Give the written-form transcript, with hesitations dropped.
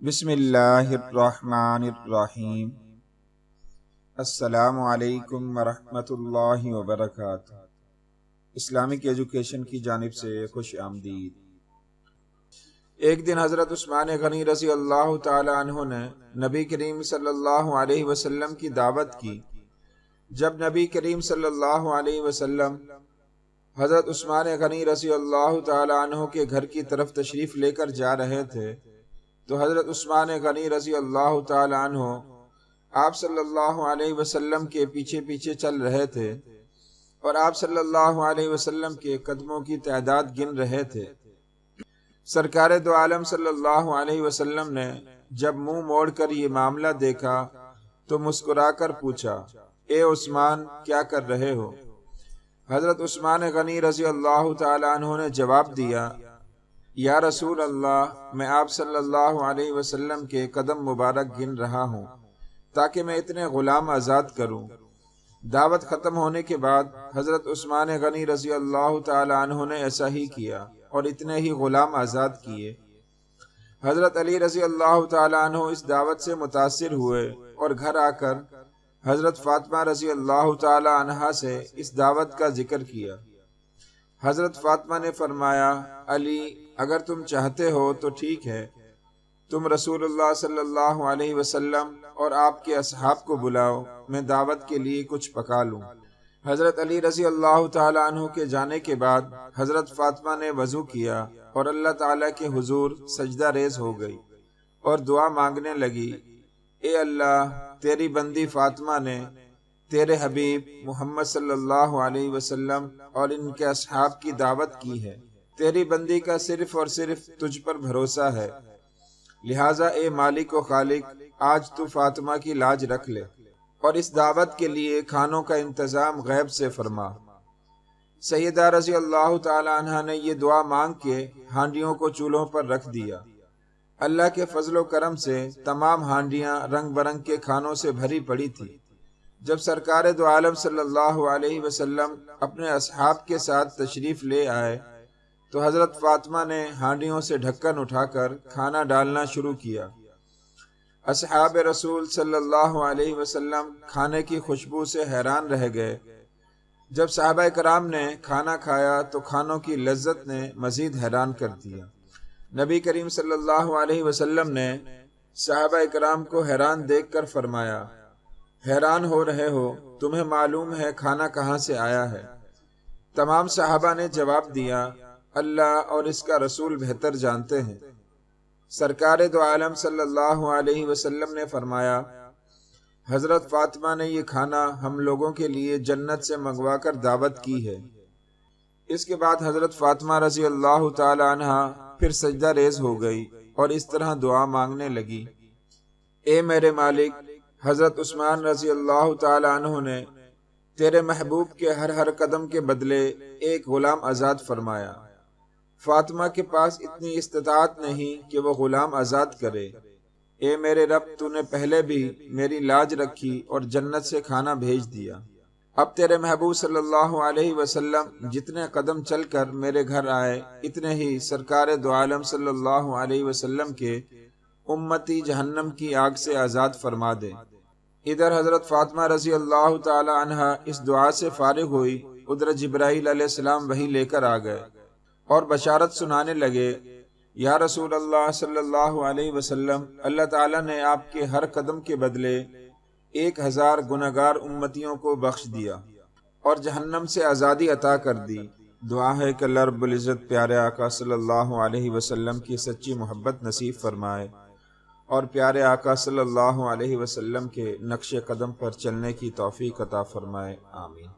بسم اللہ الرحمن الرحیم۔ السلام علیکم ورحمۃ اللہ وبرکاتہ۔ اسلامک ایجوکیشن کی جانب سے خوش آمدید۔ ایک دن حضرت عثمان غنی رضی اللہ تعالی عنہ نے نبی کریم صلی اللہ علیہ وسلم کی دعوت کی۔ جب نبی کریم صلی اللہ علیہ وسلم حضرت عثمان غنی رضی اللہ تعالی عنہ کے گھر کی طرف تشریف لے کر جا رہے تھے تو حضرت عثمان غنی رضی اللہ تعالی عنہ آپ صلی اللہ علیہ وسلم کے پیچھے پیچھے چل رہے تھے اور آپ صلی اللہ علیہ وسلم کے قدموں کی تعداد گن رہے تھے۔ سرکار دو عالم صلی اللہ علیہ وسلم نے جب منہ موڑ کر یہ معاملہ دیکھا تو مسکرا کر پوچھا، اے عثمان، کیا کر رہے ہو؟ حضرت عثمان غنی رضی اللہ تعالی عنہ نے جواب دیا، یا رسول اللہ، میں آپ صلی اللہ علیہ وسلم کے قدم مبارک گن رہا ہوں تاکہ میں اتنے غلام آزاد کروں۔ دعوت ختم ہونے کے بعد حضرت عثمان غنی رضی اللہ تعالی عنہ نے ایسا ہی کیا اور اتنے ہی غلام آزاد کیے۔ حضرت علی رضی اللہ تعالی عنہ اس دعوت سے متاثر ہوئے اور گھر آ کر حضرت فاطمہ رضی اللہ تعالی عنہا سے اس دعوت کا ذکر کیا۔ حضرت فاطمہ نے فرمایا، علی، اگر تم چاہتے ہو تو ٹھیک ہے، تم رسول اللہ صلی اللہ علیہ وسلم اور آپ کے اصحاب کو بلاؤ، میں دعوت کے لیے کچھ پکا لوں۔ حضرت علی رضی اللہ تعالی عنہ کے جانے کے بعد حضرت فاطمہ نے وضو کیا اور اللہ تعالیٰ کے حضور سجدہ ریز ہو گئی اور دعا مانگنے لگی، اے اللہ، تیری بندی فاطمہ نے تیرے حبیب محمد صلی اللہ علیہ وسلم اور ان کے اصحاب کی دعوت کی ہے، تیری بندی کا صرف اور صرف تجھ پر بھروسہ ہے، لہٰذا اے مالک و خالق، آج تو فاطمہ کی لاج رکھ لے اور اس دعوت کے لیے کھانوں کا انتظام غیب سے فرما۔ سیدہ رضی اللہ تعالی عنہ نے یہ دعا مانگ کے ہانڈیوں کو چولہوں پر رکھ دیا۔ اللہ کے فضل و کرم سے تمام ہانڈیاں رنگ برنگ کے کھانوں سے بھری پڑی تھی۔ جب سرکار دو عالم صلی اللہ علیہ وسلم اپنے اصحاب کے ساتھ تشریف لے آئے تو حضرت فاطمہ نے ہانڈیوں سے ڈھکن اٹھا کر کھانا ڈالنا شروع کیا۔ اصحاب رسول صلی اللہ علیہ وسلم کھانے کی خوشبو سے حیران رہ گئے۔ جب صحابہ کرام نے کھانا کھایا تو کھانوں کی لذت نے مزید حیران کر دیا۔ نبی کریم صلی اللہ علیہ وسلم نے صحابہ کرام کو حیران دیکھ کر فرمایا، حیران ہو رہے ہو، تمہیں معلوم ہے کھانا کہاں سے آیا ہے؟ تمام صحابہ نے جواب دیا، اللہ اور اس کا رسول بہتر جانتے ہیں۔ سرکار دو عالم صلی اللہ علیہ وسلم نے فرمایا، حضرت فاطمہ نے یہ کھانا ہم لوگوں کے لیے جنت سے منگوا کر دعوت کی ہے۔ اس کے بعد حضرت فاطمہ رضی اللہ تعالی عنہ پھر سجدہ ریز ہو گئی اور اس طرح دعا مانگنے لگی، اے میرے مالک، حضرت عثمان رضی اللہ تعالی عنہ نے تیرے محبوب کے ہر قدم کے بدلے ایک غلام آزاد فرمایا۔ فاطمہ کے پاس اتنی استطاعت نہیں کہ وہ غلام آزاد کرے۔ اے میرے رب، تو نے پہلے بھی میری لاج رکھی اور جنت سے کھانا بھیج دیا۔ اب تیرے محبوب صلی اللہ علیہ وسلم جتنے قدم چل کر میرے گھر آئے، اتنے ہی سرکار دو عالم صلی اللہ علیہ وسلم کے امتی جہنم کی آگ سے آزاد فرما دے۔ ادھر حضرت فاطمہ رضی اللہ تعالی عنہ اس دعا سے فارغ ہوئی، ادھر جبرائیل علیہ السلام وحی لے کر آ گئے اور بشارت سنانے لگے، یا رسول اللہ صلی اللہ علیہ وسلم، اللہ تعالیٰ نے آپ کے ہر قدم کے بدلے 1000 گنہگار امتیوں کو بخش دیا اور جہنم سے آزادی عطا کر دی۔ دعا ہے کہ اللہ رب العزت پیارے آقا صلی اللہ علیہ وسلم کی سچی محبت نصیب فرمائے اور پیارے آقا صلی اللہ علیہ وسلم کے نقش قدم پر چلنے کی توفیق عطا فرمائے، آمین۔